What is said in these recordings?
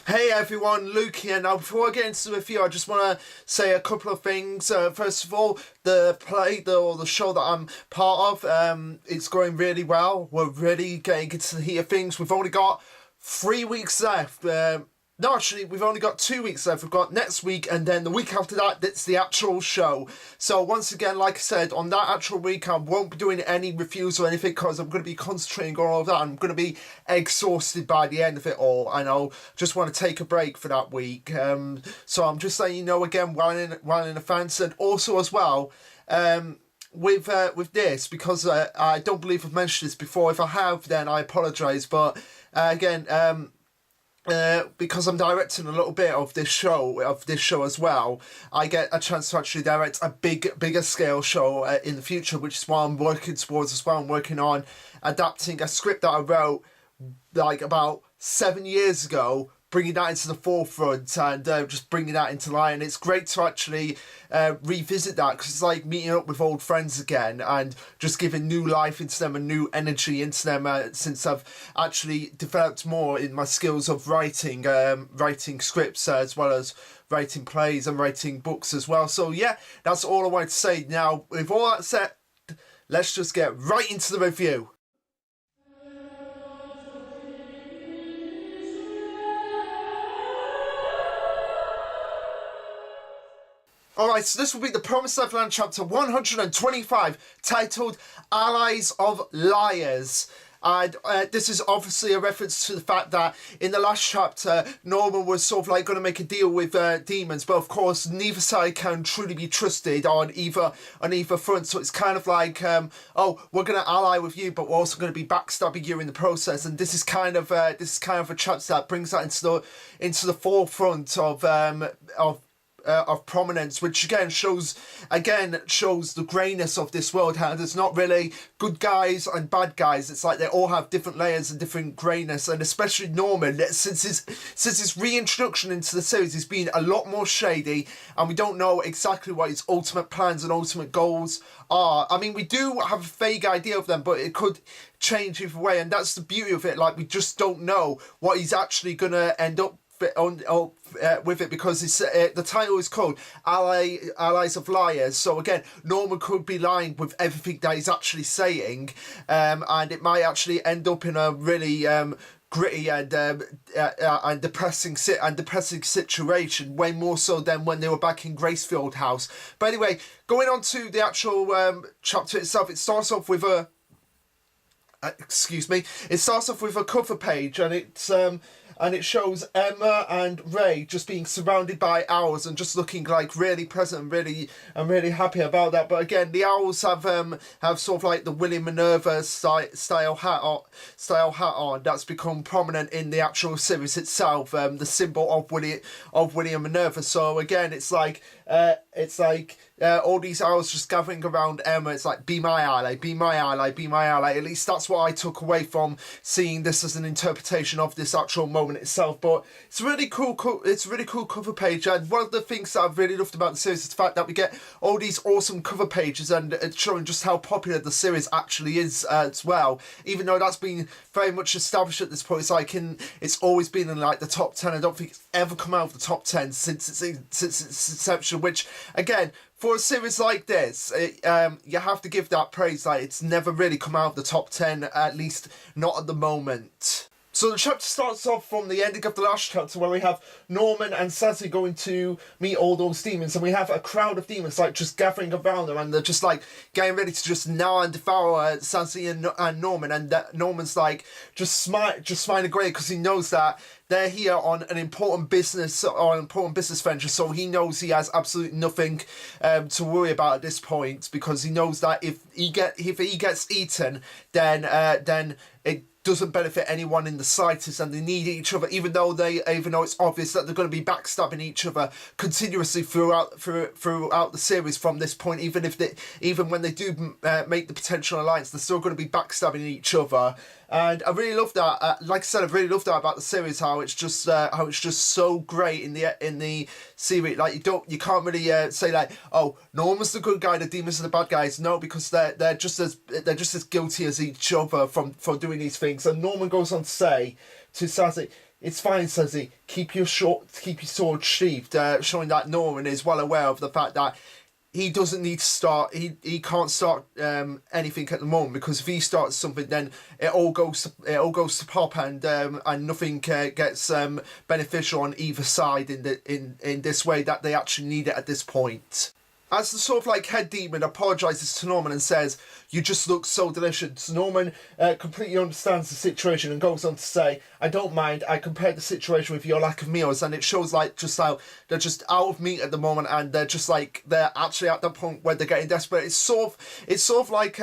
Hey everyone, Luke here. Now before I get into the review, I just want to say a couple of things. First of all, the show that I'm part of, it's going really well. We're really getting into the heat of things. We've only got 3 weeks left. No, actually, we've only got 2 weeks left. We've got next week, and then the week after that, that's the actual show. So once again, like I said, on that actual week, I won't be doing any reviews or anything because I'm going to be concentrating on all of that. I'm going to be exhausted by the end of it all, and I'll just want to take a break for that week. So I'm just letting you know again, while in advance, and also as well, with this, because I don't believe I've mentioned this before. If I have, then I apologise. But again, because I'm directing a little bit of this show as well, I get a chance to actually direct a bigger scale show in the future, which is what I'm working towards as well. I'm working on adapting a script that I wrote like about 7 years ago, bringing that into the forefront and just bringing that into light. And it's great to actually revisit that, because it's like meeting up with old friends again and just giving new life into them and new energy into them, since I've actually developed more in my skills of writing scripts, as well as writing plays and writing books as well. So yeah, that's all I wanted to say. Now, with all that said, let's just get right into the review. Alright, so this will be the Promised Neverland chapter 125, titled Allies of Liars. And this is obviously a reference to the fact that in the last chapter, Norman was sort of like going to make a deal with demons, but of course neither side can truly be trusted on either front. So it's kind of like, oh, we're going to ally with you, but we're also going to be backstabbing you in the process. And this is kind of a chapter that brings that into the forefront of prominence, which again shows the greyness of this world, how there's not really good guys and bad guys. It's like they all have different layers and different greyness, and especially Norman, since his reintroduction into the series, he's been a lot more shady, and we don't know exactly what his ultimate plans and ultimate goals are. I mean, we do have a vague idea of them, but it could change either way, and that's the beauty of it. Like, we just don't know what he's actually gonna end up with it, because it's, the title is called Allies of Liars. So again, Norman could be lying with everything that he's actually saying, and it might actually end up in a really gritty and depressing situation, way more so than when they were back in Gracefield House. But anyway, going on to the actual chapter itself, it starts off with a cover page, and it shows Emma and Ray just being surrounded by owls and just looking like really present and really happy about that. But again, the owls have sort of like the William Minerva style hat on that's become prominent in the actual series itself, the symbol of William Minerva. So again, it's like all these owls just gathering around Emma. It's like, be my ally, be my ally, be my ally. At least that's what I took away from seeing this as an interpretation of this actual moment itself. But it's a really cool cover page, and one of the things that I've really loved about the series is the fact that we get all these awesome cover pages, and it's showing just how popular the series actually is as well. Even though that's been very much established at this point, it's always been in like the top 10. I don't think it's ever come out of the top 10 since its inception, which again, for a series like this, you have to give that praise. Like, it's never really come out of the top 10, at least not at the moment. So the chapter starts off from the ending of the last chapter, where we have Norman and Sassy going to meet all those demons, and we have a crowd of demons like just gathering around them, and they're just like getting ready to just gnaw and devour Sassy and Norman, and Norman's like just smiling great, because he knows that they're here on an important business venture, so he knows he has absolutely nothing to worry about at this point, because he knows that if he gets eaten, then it doesn't benefit anyone in the slightest, and they need each other, even though it's obvious that they're going to be backstabbing each other continuously throughout the series from this point. Even when they do make the potential alliance, they're still going to be backstabbing each other. And I really love that. Like I said, I really love that about the series. How it's just so great in the series. Like, you can't really say like, oh, Norman's the good guy, the demons are the bad guys. No, because they're just as guilty as each other from doing these things. And Norman goes on to say to Sassy, It's fine, says he. Keep your sword sheathed, showing that Norman is well aware of the fact that he doesn't need to start. He can't start anything at the moment, because if he starts something, then it all goes to pop, and nothing gets beneficial on either side in this way that they actually need it at this point. As the sort of like head demon apologises to Norman and says, "You just look so delicious," Norman completely understands the situation and goes on to say, "I don't mind. I compared the situation with your lack of meals," and it shows like just how they're just out of meat at the moment, and they're just like they're actually at the point where they're getting desperate. It's sort of like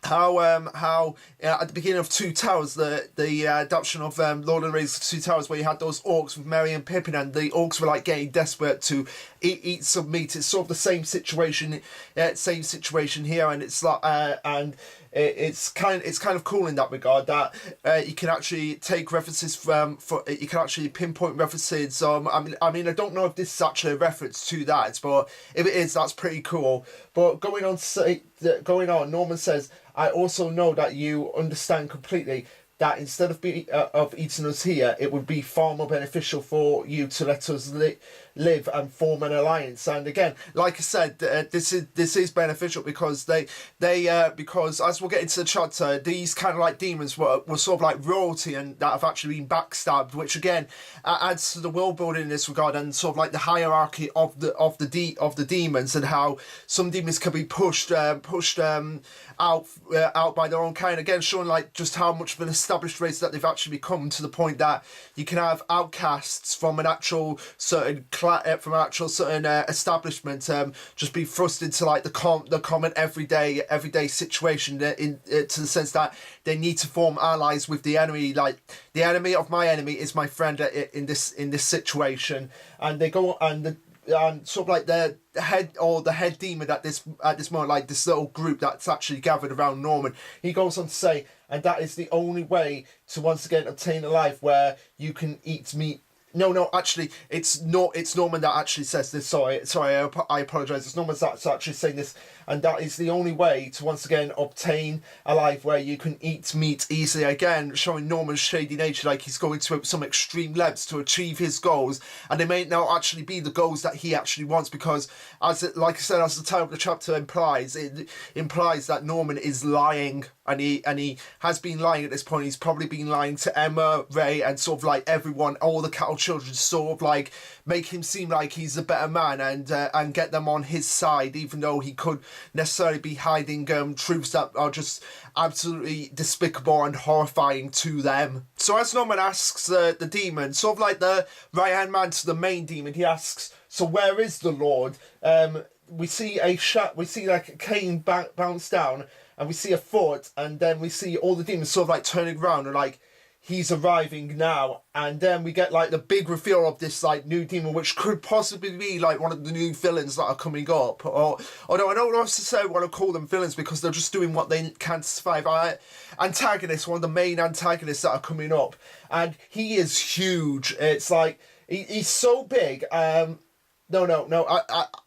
how at the beginning of Two Towers, the adaptation of Lord of the Rings Two Towers, where you had those orcs with Merry and Pippin, and the orcs were like getting desperate to eat some meat. It's sort of the same situation here, and it's like it's kind of cool in that regard that you can actually take references you can actually pinpoint references. I mean I don't know if this is actually a reference to that, but if it is, that's pretty cool. But going on, Norman says, "I also know that you understand completely that instead of eating us here, it would be far more beneficial for you to let us live and form an alliance." And again, like I said, this is beneficial because because as we'll get into the chapter, these kind of like demons were sort of like royalty, and that have actually been backstabbed, which again adds to the world building in this regard, and sort of like the hierarchy of the demons, and how some demons can be pushed out by their own kind. Again, showing like just how much of an established race that they've actually become, to the point that you can have outcasts from an actual certain establishment just be thrust into like the common everyday situation, to the sense that they need to form allies with the enemy. Like, the enemy of my enemy is my friend in this situation, and they go and sort of like the head demon at this moment, like this little group that's actually gathered around Norman, he goes on to say, "And that is the only way to once again obtain a life where you can eat meat." No, actually, it's Norman that actually says this. Sorry, I apologise. It's Norman that's actually saying this, and that is the only way to once again obtain a life where you can eat meat easily. Again, showing Norman's shady nature, like he's going to some extreme lengths to achieve his goals, and they may not actually be the goals that he actually wants, because like I said, as the title of the chapter implies, it implies that Norman is lying, and he has been lying at this point. He's probably been lying to Emma, Ray, and sort of like everyone, all the cattle children, sort of like make him seem like he's a better man, and get them on his side, even though he could necessarily be hiding truths that are just absolutely despicable and horrifying to them. So as Norman asks the demon, sort of like the right hand man to the main demon, he asks, "So where is the Lord?" We see like a cane bounce down, and we see a foot, and then we see all the demons sort of like turning around and like, "He's arriving now." And then we get like the big reveal of this like new demon, which could possibly be like one of the new villains that are coming up. Although I don't necessarily want to call them villains, because they're just doing what they can to survive. Antagonist, one of the main antagonists that are coming up, and he is huge. It's like he's so big. No.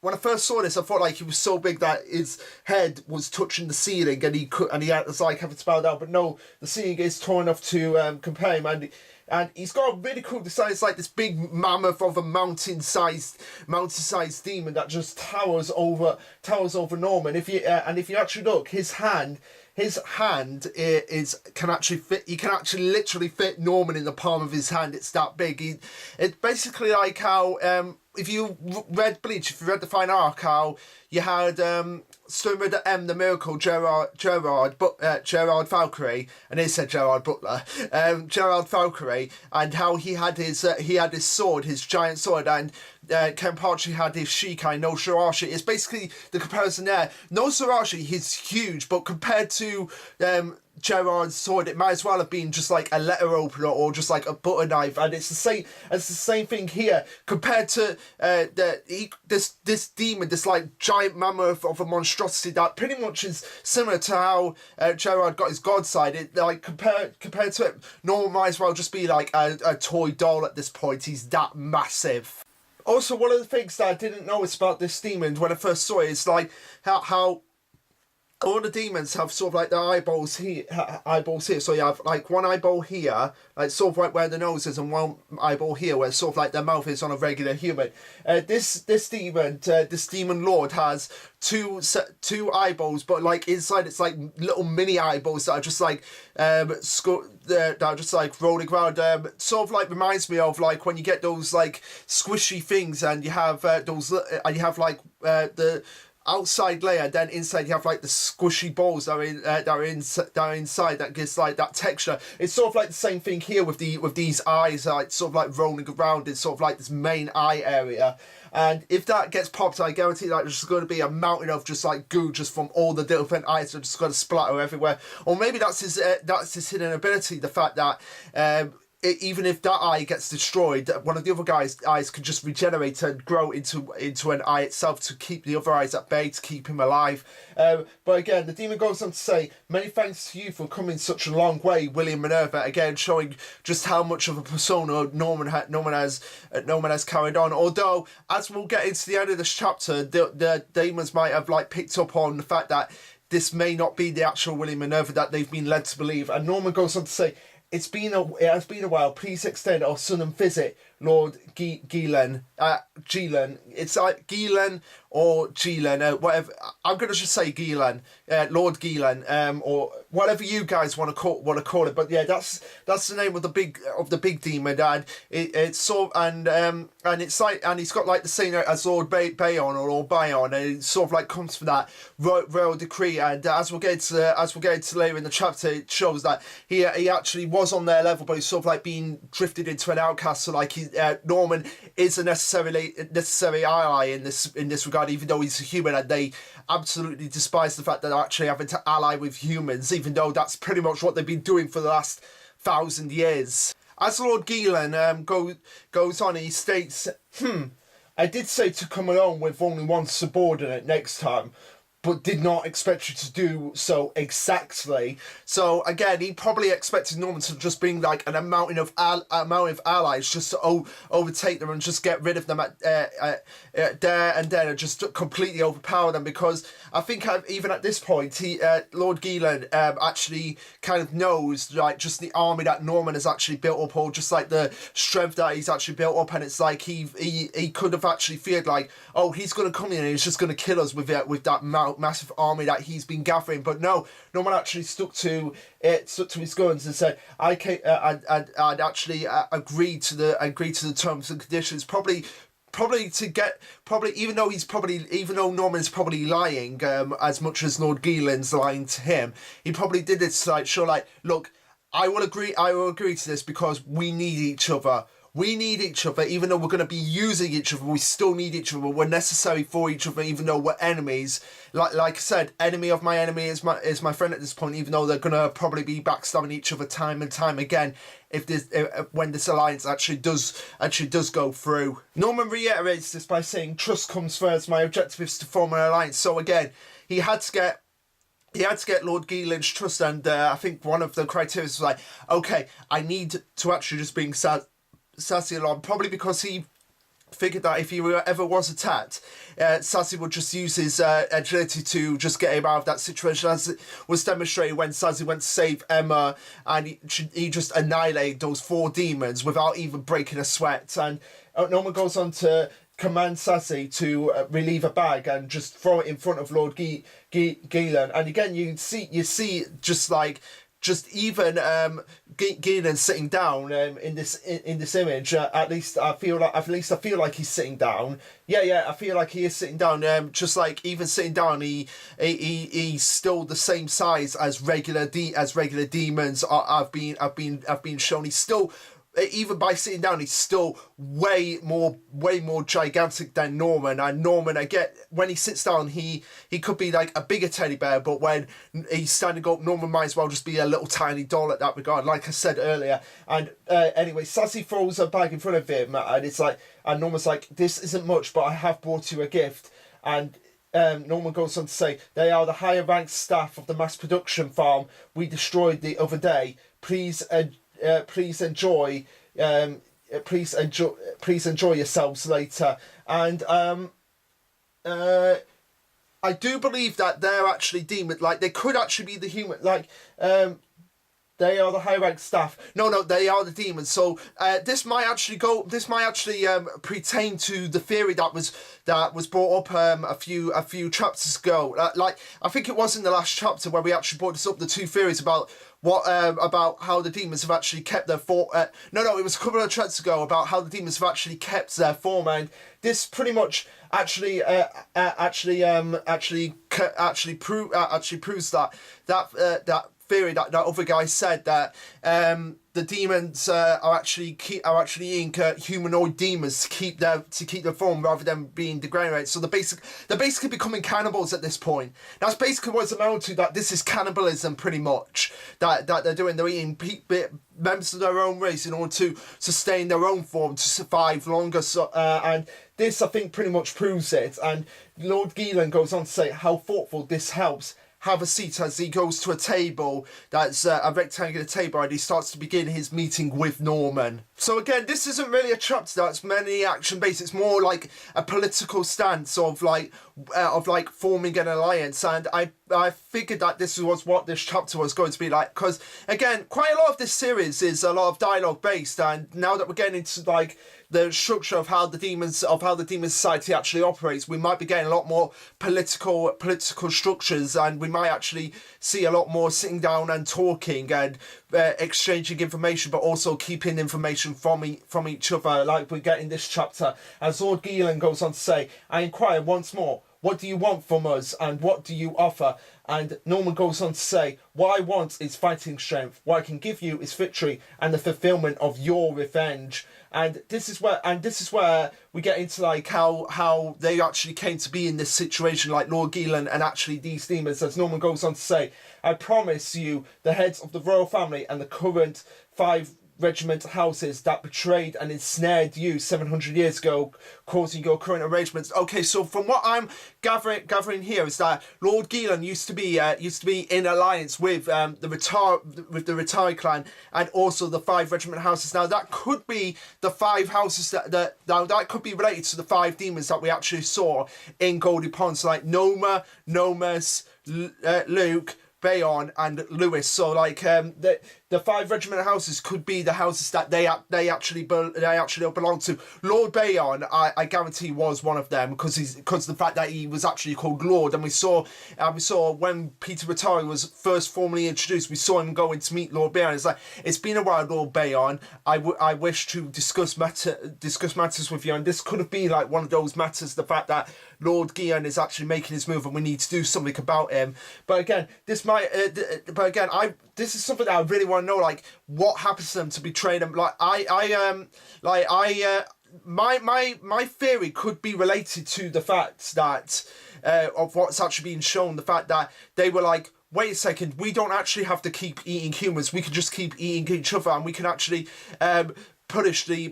When I first saw this, I thought like he was so big that his head was touching the ceiling, and he had to like have it spelled out. But no, the ceiling is tall enough to compare him, and he's got a really cool design. It's like this big mammoth of a mountain-sized demon that just towers over Norman. If you actually look, his hand can actually fit. He can actually literally fit Norman in the palm of his hand. It's that big. It's basically like how if you read Bleach, if you read the Fine Arc, how you had Stone the M, the Miracle, Gerard Valkyrie, and he said Gerard Butler, Gerard Valkyrie, and how he had his sword, his giant sword, and Kenpachi had his Shikai no Shirashi. It's basically the comparison there. No Shirashi, he's huge, but compared to Gerard's sword, it might as well have been just like a letter opener or just like a butter knife, and it's the same thing here compared to this demon, this like giant mammoth of a monstrosity that pretty much is similar to how Gerard got his god side. It like compared to it, Norman might as well just be like a toy doll at this point. He's that massive. Also, one of the things that I didn't notice about this demon when I first saw it is like how all the demons have sort of like their eyeballs here. So you have like one eyeball here, like sort of like where the nose is, and one eyeball here, where sort of like their mouth is on a regular human. This demon lord has two eyeballs, but like inside it's like little mini eyeballs that are just like that are just like rolling around. Sort of like reminds me of like when you get those like squishy things, and you have those, and you have like the outside layer, then inside you have like the squishy balls that are inside, that gives like that texture. It's sort of like the same thing here with these eyes, like sort of like rolling around in sort of like this main eye area. And if that gets popped, I guarantee that there's going to be a mountain of just like goo just from all the different eyes that are just going to splatter everywhere. Or maybe that's his hidden ability, the fact that even if that eye gets destroyed, one of the other guy's eyes can just regenerate and grow into an eye itself to keep the other eyes at bay, to keep him alive. But again, the demon goes on to say, "Many thanks to you for coming such a long way, William Minerva." Again, showing just how much of a persona Norman has carried on. Although, as we'll get into the end of this chapter, the demons might have like picked up on the fact that this may not be the actual William Minerva that they've been led to believe. And Norman goes on to say, it has been a while. Please extend our sudden visit, Lord Geelan. It's like Geelan or Geelan, whatever. I'm gonna just say Geelan, Lord Geelan, or whatever you guys want to call it. But yeah, that's the name of the big demon, and it's sort of, and it's like, and he's got like the same as Lord Bayon or Lord Bayon, and it sort of like comes from that royal decree. And as we'll get to later in the chapter, it shows that he actually was on their level, but he's sort of like being drifted into an outcast. So like Norman is a necessary ally in this regard, even though he's a human, and they absolutely despise the fact that they're actually having to ally with humans, even though that's pretty much what they've been doing for the last 1,000 years. As Lord Geelan goes on, he states, "I did say to come along with only one subordinate next time, but did not expect you to do so exactly." So again, he probably expected Norman to just bring like a mountain of allies just to overtake them and just get rid of them there and then, and just completely overpower them. Because I think even at this point, Lord Geelan actually kind of knows like just the army that Norman has actually built up, or just like the strength that he's actually built up, and it's like he could have actually feared like, oh, he's going to come in and he's just going to kill us with that massive army that he's been gathering. But no, Norman actually stuck to his guns and said, I'd actually agreed to the terms and conditions, probably even though Norman's probably lying, as much as Lord Geelan's lying to him, he probably did it to like show like, look, I will agree to this because we need each other. We need each other, even though we're going to be using each other, we still need each other. We're necessary for each other, even though we're enemies. Like I said, enemy of my enemy is my friend at this point, even though they're going to probably be backstabbing each other time and time again when this alliance actually does go through. Norman reiterates this by saying, "Trust comes first. My objective is to form an alliance." So again, he had to get Lord Geelan's trust, and I think one of the criteria was like, okay, I need to actually just bring Sassy along, probably because he figured that if he ever was attacked, Sassy would just use his agility to just get him out of that situation, as it was demonstrated when Sassy went to save Emma, and he just annihilated those 4 demons without even breaking a sweat. And Norman goes on to command Sassy to relieve a bag and just throw it in front of Lord Geelan. And again, you see just even Geelan sitting down in this image. At least I feel like he's sitting down. Yeah, I feel like he is sitting down. Just like even sitting down, he's still the same size as regular demons have been shown. He's still, even by sitting down, he's still way more gigantic than Norman. And Norman, when he sits down, he could be like a bigger teddy bear, but when he's standing up, Norman might as well just be a little tiny doll at that regard, like I said earlier. And anyway, Sassy throws a bag in front of him, and it's like, and Norman's like, "This isn't much, but I have brought you a gift." And Norman goes on to say, "They are the higher ranked staff of the mass production farm we destroyed the other day. Please enjoy yourselves later." And I do believe that they're actually demons. Like, they could actually be the human. Like, they are the high rank staff. No, they are the demons. So this might actually pertain to the theory that was brought up a few chapters ago. Like, I think it was in the last chapter where we actually brought this up. The two theories about about how the demons have actually kept their form. No, it was a couple of chapters ago about how the demons have actually kept their form, and this pretty much actually proves that theory that other guy said, that the demons are actually eating humanoid demons to keep their form rather than being degraded. So they're basically becoming cannibals at this point. That's basically what it's amounted to. That this is cannibalism, pretty much. That they're doing. They're eating members of their own race in order to sustain their own form, to survive longer. So and this, I think, pretty much proves it. And Lord Geelan goes on to say how thoughtful this helps. Have a seat, as he goes to a table that's a rectangular table, and he starts to begin his meeting with Norman. So again, this isn't really a chapter that's mainly action based. It's more like a political stance of like forming an alliance, and I figured that this was what this chapter was going to be like, because again, quite a lot of this series is a lot of dialogue based, and now that we're getting into like the structure of how the demon society actually operates, we might be getting a lot more political structures, and we might actually see a lot more sitting down and talking and exchanging information, but also keeping information from each other, like we get in this chapter. As Lord Geelan goes on to say, I inquire once more, what do you want from us, and what do you offer? And Norman goes on to say, what I want is fighting strength. What I can give you is victory and the fulfillment of your revenge. And this is where we get into like how they actually came to be in this situation, like Lord Geelan and actually these demons. As Norman goes on to say, I promise you the heads of the royal family and the current 5 regiment houses that betrayed and ensnared you 700 years ago, causing your current arrangements. Okay, so from what I'm gathering here is that Lord Geelan used to be in alliance with the Retired clan, and also the 5 regiment houses. Now that could be the 5 houses that could be related to the 5 demons that we actually saw in Goldie Pond, so like Noma, Nomus, Luke, Bayon and Lewis. So like the 5 regiment houses could be the houses that they actually belong to. Lord Bayon, I guarantee, was one of them, because the fact that he was actually called Lord, and we saw when Peter Rattari was first formally introduced, we saw him going to meet Lord Bayon. It's like, it's been a while, Lord Bayon. I wish to discuss matters with you, and this could have been like one of those matters. The fact that Lord Geelan is actually making his move, and we need to do something about him. But again, this is something that I really want to know, like what happens to them to betray them. My theory could be related to the fact that of what's actually being shown, the fact that they were like, wait a second, we don't actually have to keep eating humans, we can just keep eating each other, and we can actually punish the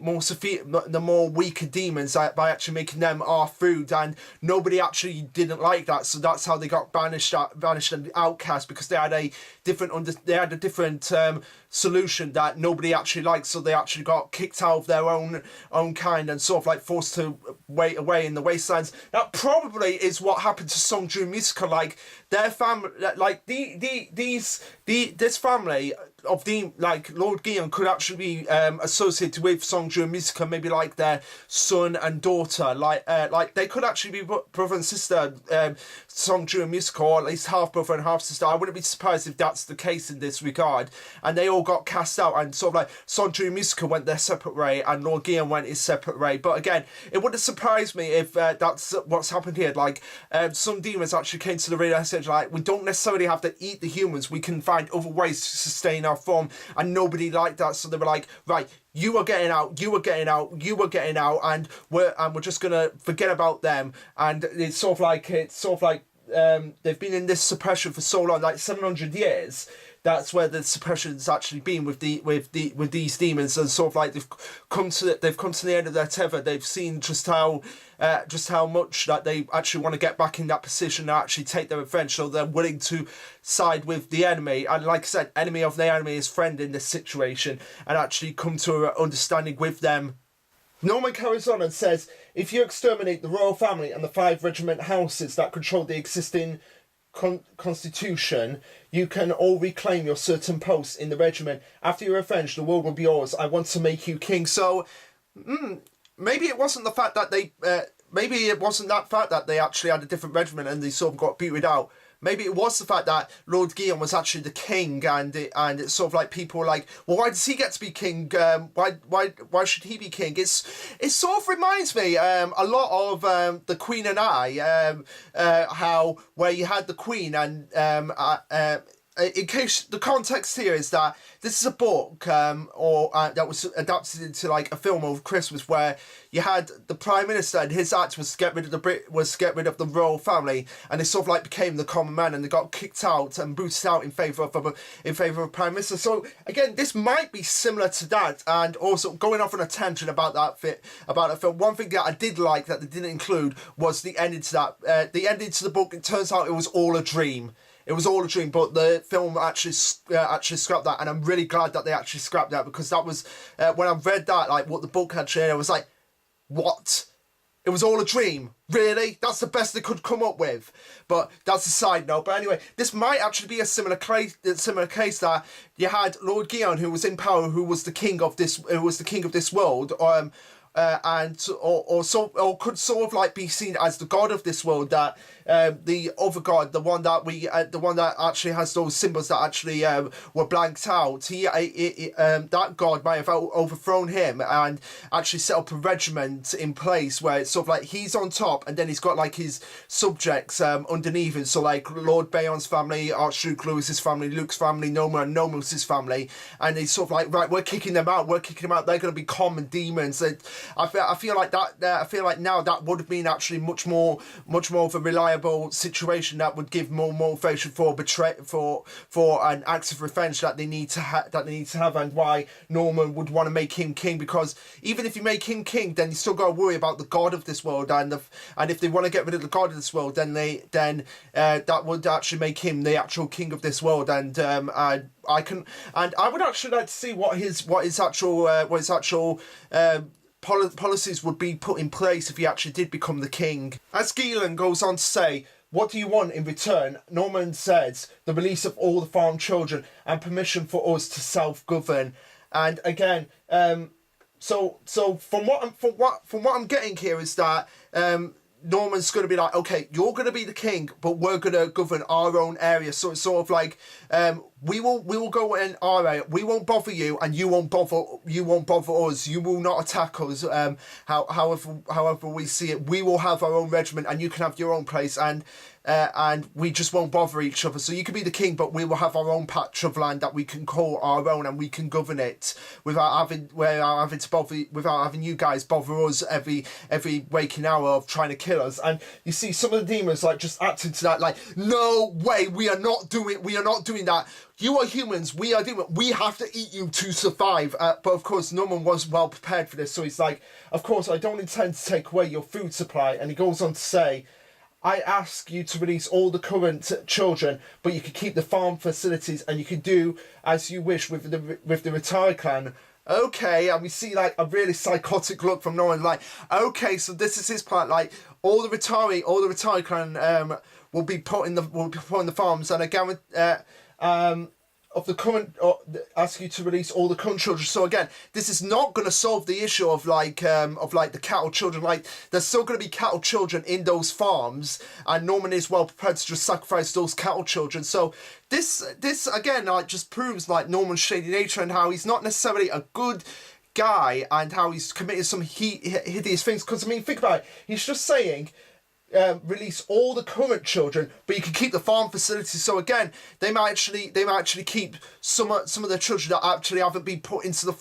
more weaker demons by actually making them our food. And nobody actually didn't like that, so that's how they got banished and outcast, because they had a different solution that nobody actually liked, so they actually got kicked out of their own kind and sort of like forced to wait away in the wastelands. That probably is what happened to Songju Musica. Like their family, like this family of like Lord Geelan could actually be associated with Songju Musica, maybe like their son and daughter, like they could actually be brother and sister, Songju Musica, or at least half brother and half sister. I wouldn't be surprised if that's the case in this regard. And they all got cast out, and sort of like Songju Musica went their separate way, and Lord Geelan went his separate way. But again, it wouldn't surprise me if that's what's happened here. Like some demons actually came to the realization, like, we don't necessarily have to eat the humans, we can find other ways to sustain our form, and nobody liked that, so they were like, right, you are getting out, you are getting out, you are getting out, and we're just gonna forget about them. And it's sort of like they've been in this suppression for so long, like 700 years. That's where the suppression's actually been with these demons, and sort of like they've come to the end of their tether. They've seen just how much that they actually want to get back in that position and actually take their revenge. So they're willing to side with the enemy, and like I said, enemy of the enemy is friend in this situation, and actually come to an understanding with them Norman carries on and says, if you exterminate the royal family and the 5 regiment houses that control the existing constitution, you can all reclaim your certain posts in the regiment. After your revenge, the world will be yours. I want to make you king. So, maybe it wasn't the fact that they... maybe it wasn't that fact that they actually had a different regiment and they sort of got booted out. Maybe it was the fact that Lord Guillaume was actually the king, and it's sort of like people were like, well, why does he get to be king? Why should he be king? It sort of reminds me a lot of The Queen and I, how where you had the Queen and in case the context here is that this is a book that was adapted into like a film over Christmas, where you had the Prime Minister and his act was to get rid of the royal family, and they sort of like became the common man, and they got kicked out and booted out in favour of a Prime Minister. So again, this might be similar to that. And also going off on a tangent about that film, one thing that I did like that they didn't include was the ending to that. The ending to the book, it turns out it was all a dream. It was all a dream, but the film actually scrapped that, and I'm really glad that they actually scrapped that, because that was when I read that, like what the book had shared, I was like, what? It was all a dream? Really? That's the best they could come up with. But that's a side note. But anyway, this might actually be a similar case that you had Lord Guillaume, who was in power, who was the king of this world, or could sort of like be seen as the god of this world, that the other god, the one that actually has those symbols that actually were blanked out, that god might have overthrown him and actually set up a regiment in place where it's sort of like he's on top, and then he's got like his subjects underneath him. So like Lord Bayon's family, Archduke Louis's family, Luke's family, Noma and Nomus's family, and he's sort of like, right, we're kicking them out. They're going to be common demons. I feel like now that would have been actually much more of a reliable situation that would give more motivation for an act of revenge that they need to have, and why Norman would want to make him king. Because even if you make him king, then you still got to worry about the god of this world, and if they want to get rid of the god of this world, then that would actually make him the actual king of this world. And I would actually like to see what his actual policies would be put in place if he actually did become the king. As Gielan goes on to say, what do you want in return? Norman says, the release of all the farm children and permission for us to self-govern. And again, so from what I'm getting here is that Norman's going to be like, okay, you're going to be the king, but we're going to govern our own area. So it's sort of like, we will go in our area. We won't bother you, and you won't bother us. You will not attack us. However we see it, we will have our own regiment, and you can have your own place, and we just won't bother each other. So you can be the king, but we will have our own patch of land that we can call our own, and we can govern it without having you guys bother us every waking hour of trying to kill us. And you see some of the demons like just acting to that, like, no way, we are not doing that. You are humans, we are demons, we have to eat you to survive. But of course, Norman was well prepared for this, so he's like, of course, I don't intend to take away your food supply. And he goes on to say, I ask you to release all the current children, but you can keep the farm facilities, and you can do as you wish with the retired clan. Okay, and we see like a really psychotic look from Norman, like, okay, so this is his plan. Like all the retired clan will be put in the farms, and again of the current, ask you to release all the current children. So again, this is not going to solve the issue of the cattle children. Like there's still going to be cattle children in those farms, and Norman is well prepared to just sacrifice those cattle children. So this again like just proves like Norman's shady nature, and how he's not necessarily a good guy, and how he's committed some hideous things. Because I mean, think about it. He's just saying, release all the current children, but you can keep the farm facilities. So again, they might actually keep some of the children that actually haven't been put into the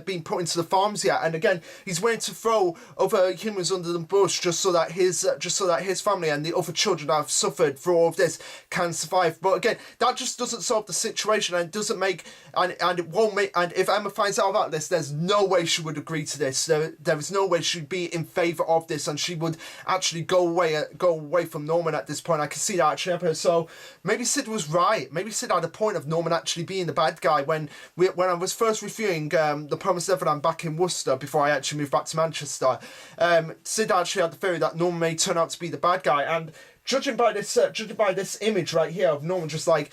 been put into the farms yet. And again, he's willing to throw other humans under the bush just so that his family and the other children that have suffered for all of this can survive. But again, that just doesn't solve the situation, and doesn't make and it won't make. And if Emma finds out about this, there's no way she would agree to this. There is no way she'd be in favour of this, and she would actually go away from Norman at this point. I can see that actually happen. So maybe Sid was right. Maybe Sid had a point of Norman actually being the bad guy. When I was first reviewing The Promised Neverland back in Worcester, before I actually moved back to Manchester, Sid actually had the theory that Norman may turn out to be the bad guy. And judging by this image right here of Norman just like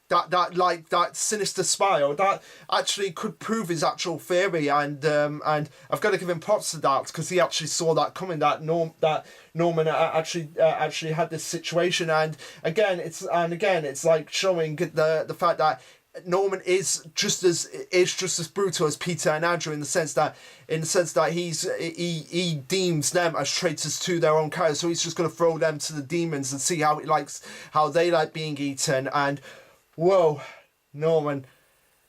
that sinister smile, that actually could prove his actual theory, and I've got to give him props to that, because he actually saw that coming, that Norman actually had this situation, and again it's like showing the fact that Norman is just as brutal as Peter and Andrew, in the sense that he deems them as traitors to their own character, so he's just going to throw them to the demons and see how they like being eaten. And whoa, Norman,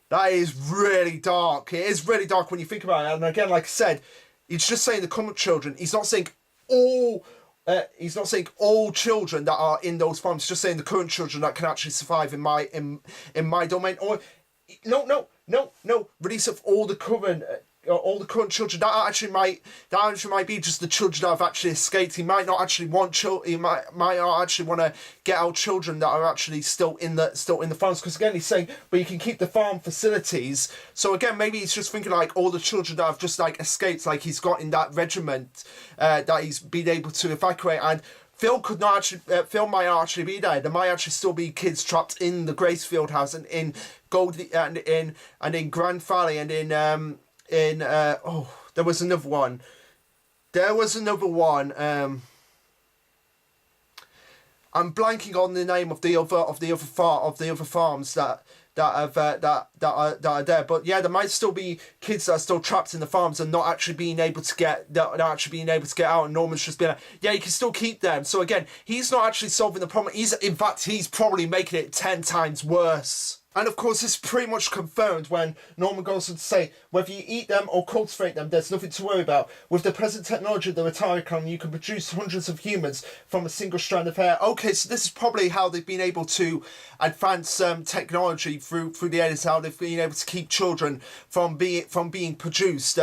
that is really dark. It is really dark when you think about it. And again, like I said, he's just saying the current children. He's not saying all children that are in those farms. He's just saying the current children that can actually survive in my domain. Or no. Release of all the current children. That actually might be just the children that have actually escaped. He might not actually want children. He might not actually want to get out children that are actually still in the farms. Because again, he's saying, but you can keep the farm facilities. So again, maybe he's just thinking like all the children that have just like escaped, like he's got in that regiment that he's been able to evacuate. And Phil could not actually. Phil might not actually be there. There might actually still be kids trapped in the Gracefield house and in Goldie and in Grand Valley and in there was another one. I'm blanking on the name of the other farms that are there. But yeah, there might still be kids that are still trapped in the farms and not actually being able to get out. And Norman's just being like, yeah, you can still keep them. So again, he's not actually solving the problem. In fact, he's probably making it 10 times worse. And of course, it's pretty much confirmed when Norman goes on to say, whether you eat them or cultivate them, there's nothing to worry about. With the present technology of the Atari clan, you can produce hundreds of humans from a single strand of hair. Okay, so this is probably how they've been able to advance technology through the edits, how they've been able to keep children from being produced.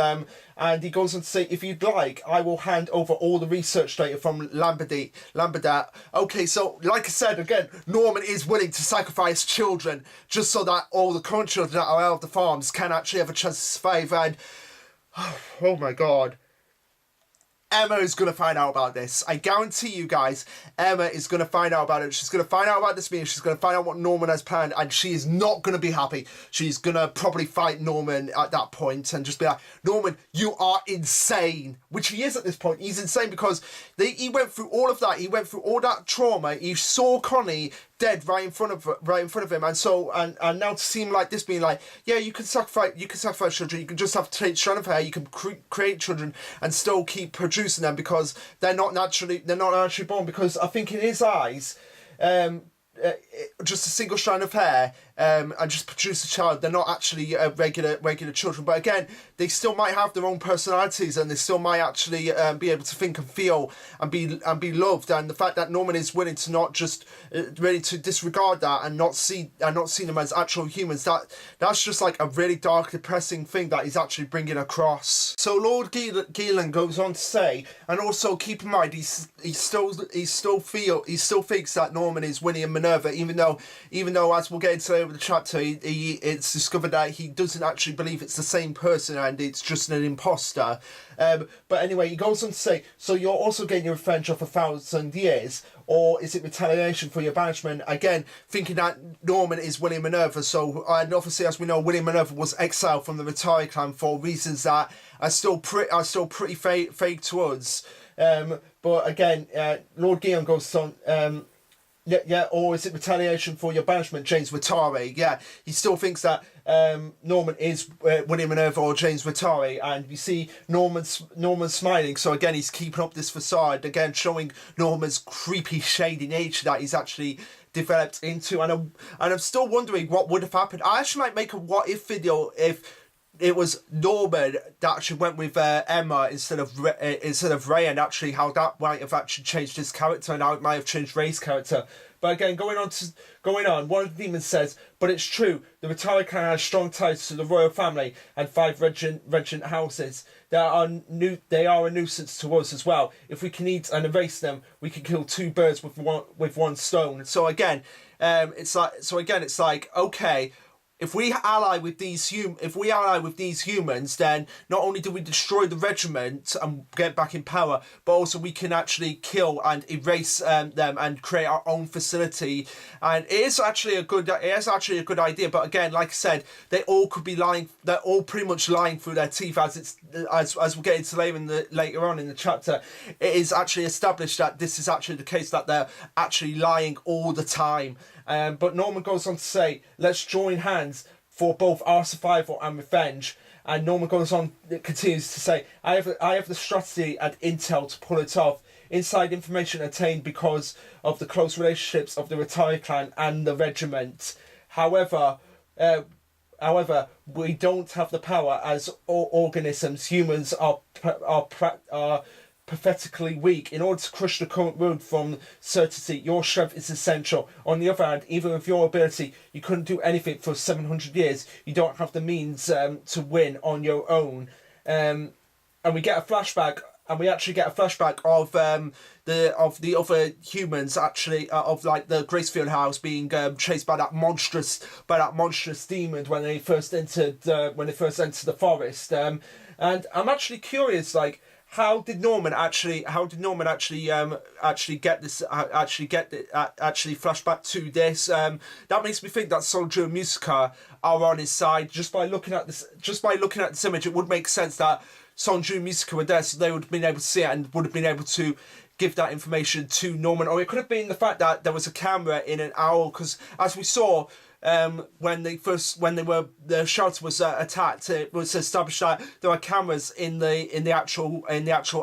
And he goes on to say, if you'd like, I will hand over all the research data from Lamberdat. Okay, so like I said, again, Norman is willing to sacrifice children just so that all the current children that are out of the farms can actually have a chance to survive. And oh my god, Emma is going to find out about this. I guarantee you guys, Emma is going to find out about it. She's going to find out about this meeting. She's going to find out what Norman has planned, and she is not going to be happy. She's going to probably fight Norman at that point and just be like, Norman, you are insane. Which he is at this point. He's insane because he went through all of that. He went through all that trauma. He saw Connie dead right in front of him, and so and now to seem like this, being like, yeah, you can sacrifice children, you can just have to take strand of hair, you can create children and still keep producing them because they're not naturally born. Because I think in his eyes, just a single strand of hair and just produce a child, they're not actually regular children. But again, they still might have their own personalities, and they still might actually be able to think and feel and be loved. And the fact that Norman is willing to not just ready to disregard that and not see them as actual humans, that's just like a really dark, depressing thing that he's actually bringing across. So Lord Geelan goes on to say, and also keep in mind, he still thinks that Norman is Winnie and Minerva, even though as we'll get into over the chapter, it's discovered that he doesn't actually believe it's the same person and it's just an imposter. But anyway, he goes on to say, so you're also getting your revenge of 1,000 years, or is it retaliation for your banishment? Again, thinking that Norman is William Minerva. So, and obviously, as we know, William Minerva was exiled from the Retire clan for reasons that are still pretty fake to us. But again, Lord Guion goes on. Yeah, or is it retaliation for your banishment, James Watari? Yeah, he still thinks that Norman is William Minerva or James Watari, and you see Norman's smiling. So again, he's keeping up this facade, again showing Norman's creepy, shady nature that he's actually developed into. And I'm still wondering what would have happened. I actually might make a what if video if it was Norman that actually went with Emma instead of Ray, and actually how that might have actually changed his character and how it might have changed Ray's character. But again, going on, one of the demons says, "But it's true. The Ratari clan has strong ties to the royal family and 5 regent houses. They are a nuisance to us as well. If we can eat and erase them, we can kill 2 birds with one stone." So again, it's like okay. If we ally with these humans, then not only do we destroy the regiment and get back in power, but also we can actually kill and erase them and create our own facility. And it is actually a good idea. But again, like I said, they all could be lying. They're all pretty much lying through their teeth, as we'll get into later on in the chapter. It is actually established that this is actually the case, that they're actually lying all the time. But Norman goes on to say, "Let's join hands for both our survival and revenge." And Norman continues to say, I have the strategy and intel to pull it off. Inside information attained because of the close relationships of the Ratari clan and the regiment. However, we don't have the power as organisms. Humans are pathetically weak. In order to crush the current road from certainty, your strength is essential. On the other hand, even with your ability, you couldn't do anything for 700 years. You don't have the means to win on your own. And we get a flashback, and we actually get a flashback of the other humans, actually, of like the Gracefield house being chased by that monstrous demon when they first entered the forest. And I'm actually curious, like, how did Norman actually get this actually flashback to this? That makes me think that Soldier and Musica are on his side. Just by looking at this image, it would make sense that Soldier and Musica were there, so they would have been able to see it and would have been able to give that information to Norman. Or it could have been the fact that there was a camera in an owl, because as we saw, when the shelter was attacked, it was established that there are cameras in the actual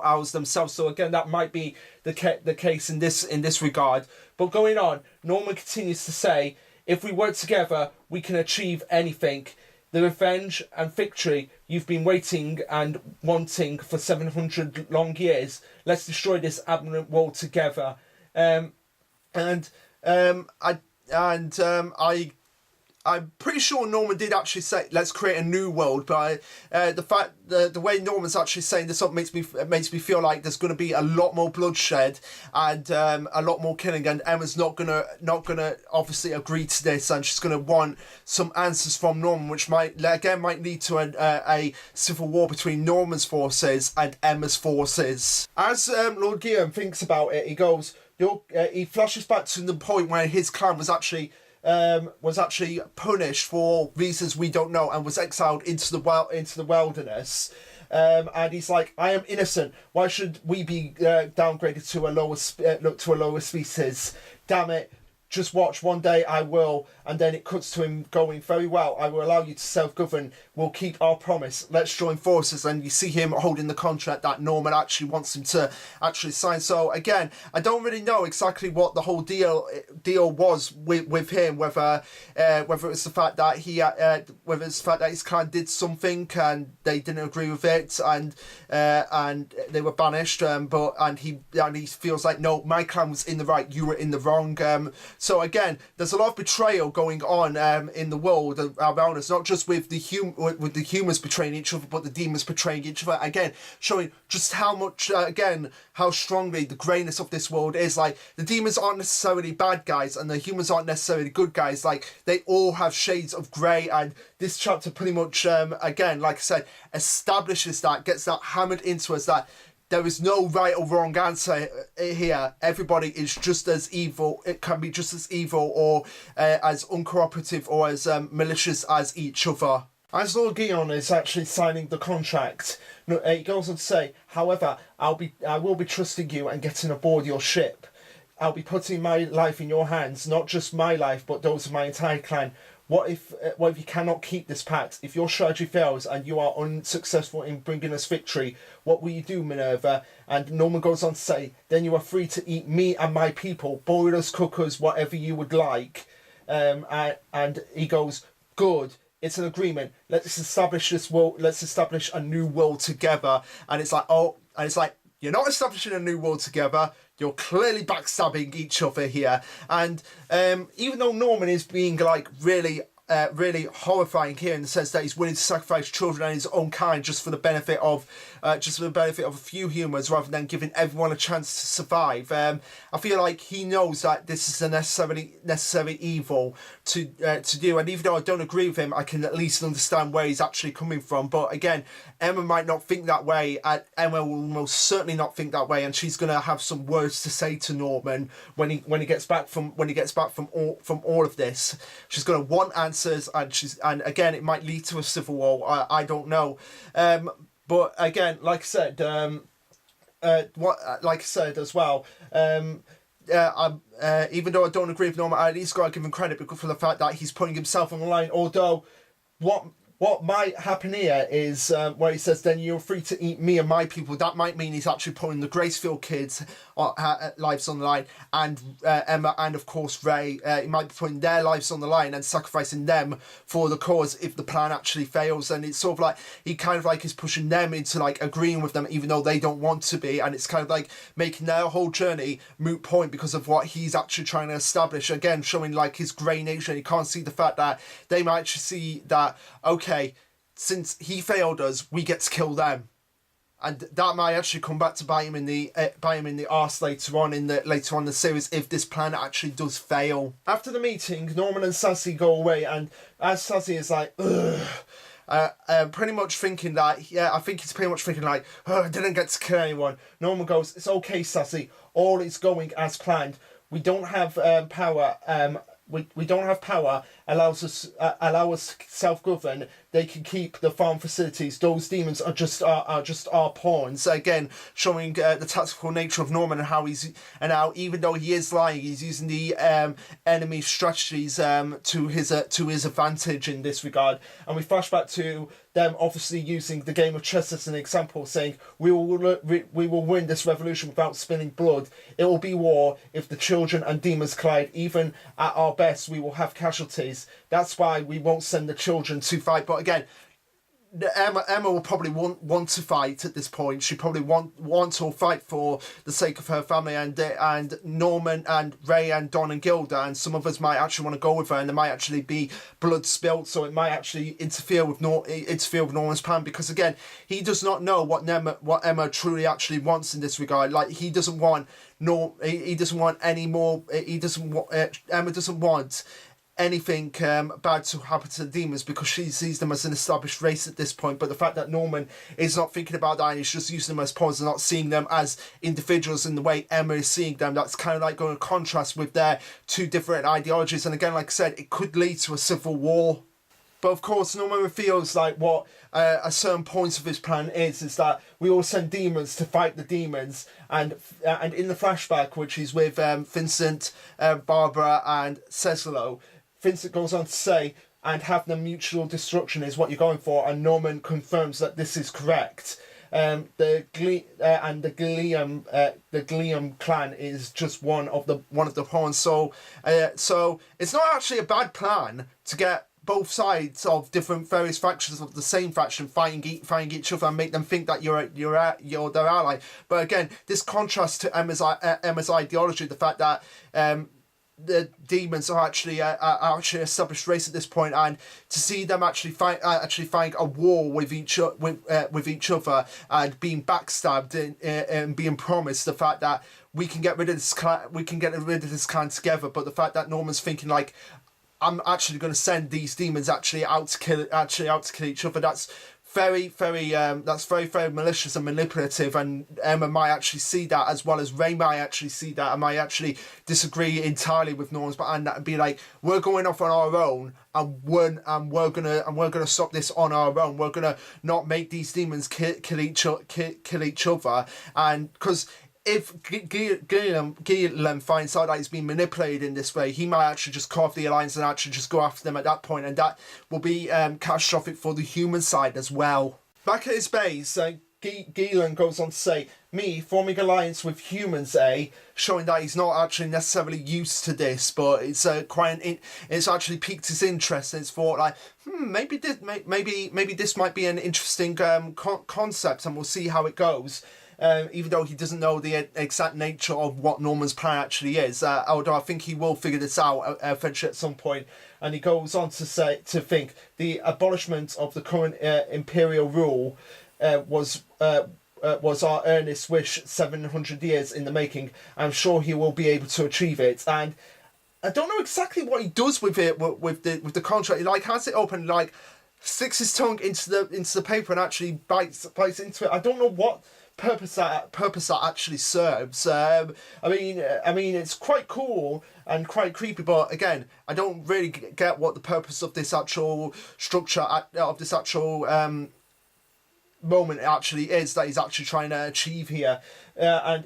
owls themselves. So again, that might be the case in this regard. But going on, Norman continues to say, "If we work together, we can achieve anything. The revenge and victory you've been waiting and wanting for 700 long years. Let's destroy this aberrant world together." I'm pretty sure Norman did actually say, "Let's create a new world," but the way Norman's actually saying this up makes me feel like there's going to be a lot more bloodshed and a lot more killing, and Emma's not gonna obviously agree to this, and she's gonna want some answers from Norman, which might lead to a civil war between Norman's forces and Emma's forces. As Lord Guillaume thinks about it, he goes, he flashes back to the point where his clan was actually punished for reasons we don't know and was exiled into the wilderness. And he's like, "I am innocent. Why should we be downgraded to a lower species? Damn it. Just watch, one day I will." And then it cuts to him going, "Very well, I will allow you to self-govern. We'll keep our promise. Let's join forces." And you see him holding the contract that Norman actually wants him to actually sign. So again, I don't really know exactly what the whole deal was with him, whether it was the fact that his clan did something and they didn't agree with it, and they were banished. And he feels like, "No, my clan was in the right, you were in the wrong." So again, there's a lot of betrayal going on in the world around us, not just with the humans betraying each other, but the demons betraying each other. Again, showing just how much, how strongly the greyness of this world is. Like, the demons aren't necessarily bad guys, and the humans aren't necessarily good guys. Like, they all have shades of grey, and this chapter pretty much, again, like I said, establishes that, gets that hammered into us, that there is no right or wrong answer here. Everybody is just as evil. It can be just as evil or as uncooperative or as malicious as each other. As Lord Guillaume is actually signing the contract, he goes on to say, "However, I will be trusting you and getting aboard your ship. I'll be putting my life in your hands, not just my life, but those of my entire clan. What if you cannot keep this pact? If your strategy fails and you are unsuccessful in bringing us victory, what will you do, Minerva?" And Norman goes on to say, "Then you are free to eat me and my people, boil us, cook us, whatever you would like." And he goes, "Good. it's an agreement. Let's establish this world. Let's establish a new world together. And it's like, oh, and it's like, you're not establishing a new world together. You're clearly backstabbing each other here. And even though Norman is being like really horrifying here in the sense that he's willing to sacrifice children and his own kind just for the benefit of a few humans rather than giving everyone a chance to survive. I feel like he knows that this is a necessary evil to do, and even though I don't agree with him, I can at least understand where he's actually coming from. But again, Emma might not think that way, and Emma will most certainly not think that way, and she's gonna have some words to say to Norman when he gets back from all of this. She's gonna want answers, and again, it might lead to a civil war. I don't know. But again, like I said, as well, even though I don't agree with Norman, I at least got to give him credit for the fact that he's putting himself on the line. Although, what might happen here is where he says, then you're free to eat me and my people. That might mean he's actually putting the Gracefield kids' lives on the line, and Emma and of course Ray. He might be putting their lives on the line and sacrificing them for the cause if the plan actually fails. And it's sort of like he kind of like is pushing them into like agreeing with them even though they don't want to be, and it's kind of like making their whole journey moot point because of what he's actually trying to establish. Again, showing like his grey nature. You can't see the fact that they might actually see that, okay, since he failed us, we get to kill them, and that might actually come back to bite him in the arse later on in the series if this plan actually does fail. After the meeting, Norman and Sassy go away, and as Sassy is like, ugh, pretty much thinking that, yeah, I think he's pretty much thinking like, oh, I didn't get to kill anyone. Norman goes, it's okay, Sassy, all is going as planned. We don't have power. We don't have power. Allow us self-govern. They can keep the farm facilities. Those demons are just our pawns. Again, showing the tactical nature of Norman and how even though he is lying, he's using the enemy strategies to his advantage in this regard. And we flash back to them obviously using the game of chess as an example, saying we will win this revolution without spilling blood. It will be war if the children and demons collide. Even at our best, we will have casualties. That's why we won't send the children to fight. But again, Emma will probably want to fight at this point. She probably want to fight for the sake of her family, and Norman and Ray and Don and Gilda and some of us might actually want to go with her, and there might actually be blood spilled, so it might actually interfere with Norman's plan, because again, he does not know what Emma truly actually wants in this regard. Like, he doesn't want any more. Emma doesn't want anything bad to happen to the demons because she sees them as an established race at this point. But the fact that Norman is not thinking about that and he's just using them as pawns and not seeing them as individuals in the way Emma is seeing them, that's kind of like going to contrast with their two different ideologies. And again, like I said, it could lead to a civil war. But of course, Norman feels like what a certain point of his plan is that we all send demons to fight the demons. And in the flashback, which is with Vincent, Barbara and Cecilo, Vincent goes on to say, and have the mutual destruction is what you're going for, and Norman confirms that this is correct. The Gleam clan is just one of the pawns. So it's not actually a bad plan to get both sides of various factions of the same faction fighting each other and make them think that you're their ally. But again, this contrasts to Emma's ideology, the fact that the demons are actually established race at this point, and to see them actually fighting a war with each other and being backstabbed and being promised the fact that we can get rid of this clan together. But the fact that Norman's thinking like, I'm actually going to send these demons actually out to kill each other. That's very malicious and manipulative, and Emma might actually see that, as well as Ray might actually see that, and might actually disagree entirely with Norman's, and be like, we're going off on our own, and we're gonna stop this on our own. We're gonna not make these demons kill each other, and because if Guillem finds out that he's been manipulated in this way, he might actually just carve the alliance and actually just go after them at that point, and that will be catastrophic for the human side as well. Back at his base, Gielan goes on to say, me forming alliance with humans, showing that he's not actually necessarily used to this, but it's it's actually piqued his interest, and it's thought like, maybe this might be an interesting concept, and we'll see how it goes. Even though he doesn't know the exact nature of what Norman's plan actually is, although I think he will figure this out eventually at some point. And he goes on to think the abolishment of the current imperial rule was our earnest wish 700 years in the making. I'm sure he will be able to achieve it. And I don't know exactly what he does with it, with the contract. He like has it open, like sticks his tongue into the paper and actually bites into it. I don't know what purpose that actually serves. I mean it's quite cool and quite creepy, but again, I don't really get what the purpose of this actual structure of this actual moment actually is that he's actually trying to achieve here. And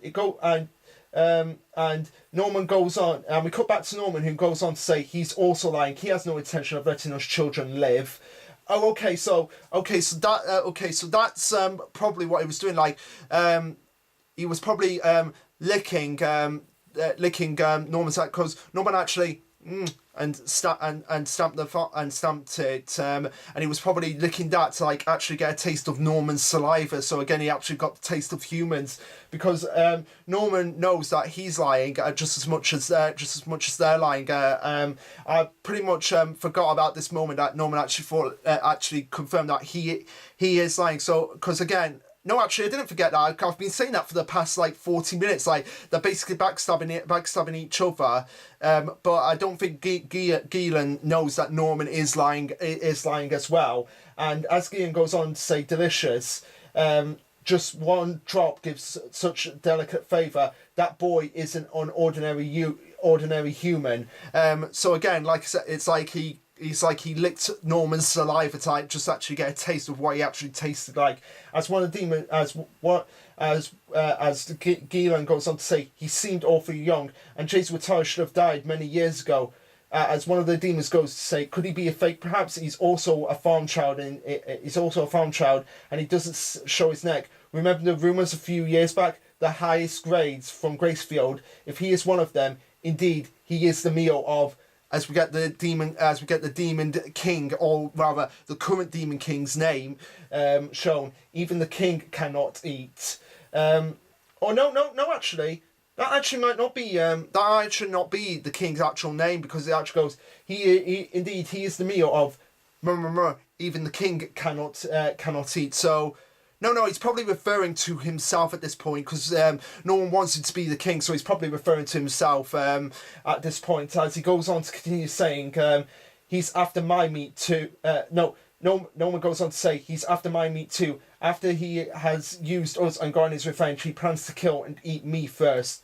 Norman goes on, and we cut back to Norman, who goes on to say he's also lying. He has no intention of letting us children live. Oh, okay. So that's probably what he was doing. Like, he was probably licking Norman's hat, because Norman actually stamped it, and he was probably licking that to like actually get a taste of Norman's saliva. So again, he actually got the taste of humans, because Norman knows that he's lying just as much as they're lying. I pretty much forgot about this moment that Norman actually confirmed that he is lying. So because again. No, actually, I didn't forget that. I've been saying that for the past, 40 minutes. Like, they're basically backstabbing each other. But I don't think Gielan knows that Norman is lying as well. And as Gielan goes on to say, delicious, just one drop gives such delicate flavour. That boy isn't an ordinary human. So again, like I said, it's like he licked Norman's saliva to just actually get a taste of what he actually tasted like. As one of the demons, as Gielan goes on to say, he seemed awfully young, and Jason Watara should have died many years ago. As one of the demons goes to say, could he be a fake? Perhaps he's also a farm child, and he doesn't show his neck. Remember the rumours a few years back? The highest grades from Gracefield. If he is one of them, indeed, he is the meal of. As we get the demon king, or rather the current demon king's name shown, even the king cannot eat. Actually, that actually might not be the king's actual name, because it actually goes, he is the meal of, even the king cannot eat. So. No, he's probably referring to himself at this point, because no one wants him to be the king, so he's probably referring to himself at this point, as he goes on to continue saying, he's after my meat too. No one goes on to say, he's after my meat too. After he has used us and gotten his revenge, he plans to kill and eat me first.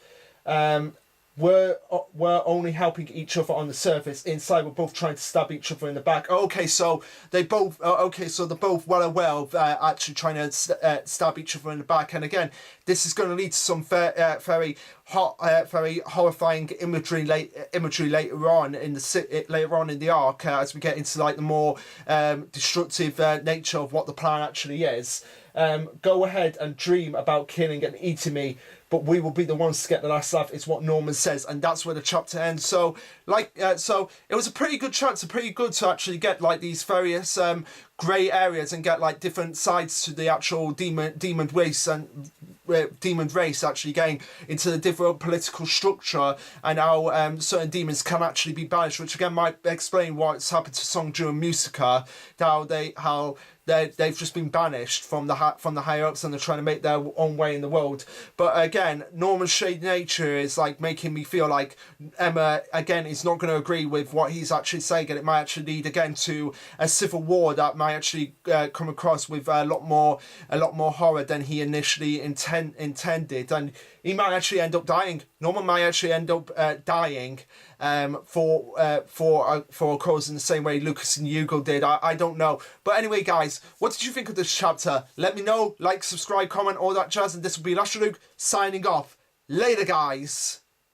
We're only helping each other on the surface. Inside, we're both trying to stab each other in the back. Okay, so they're both well aware of actually trying to stab each other in the back. And again, this is going to lead to some very horrifying imagery later on in the arc, as we get into the more destructive nature of what the plan actually is. Go ahead and dream about killing and eating me, but we will be the ones to get the last laugh, is what Norman says, and that's where the chapter ends. So, so it was a pretty good chapter, pretty good to actually get these various grey areas and get different sides to the actual demon race actually getting into the different political structure, and how certain demons can actually be banished, which again might explain what's happened to Songju and Musica, how they've just been banished from the higher ups, and they're trying to make their own way in the world. But again, Norman's shade nature is making me feel like Emma again is not going to agree with what he's actually saying, and it might actually lead again to a civil war that might actually come across with a lot more horror than he initially intended, and he might actually end up dying. Norman might actually end up dying for a cause in the same way Lucas and Hugo did. I don't know. But anyway, guys, what did you think of this chapter? Let me know. Like, subscribe, comment, all that jazz. And this will be Lasher Luke signing off. Later, guys.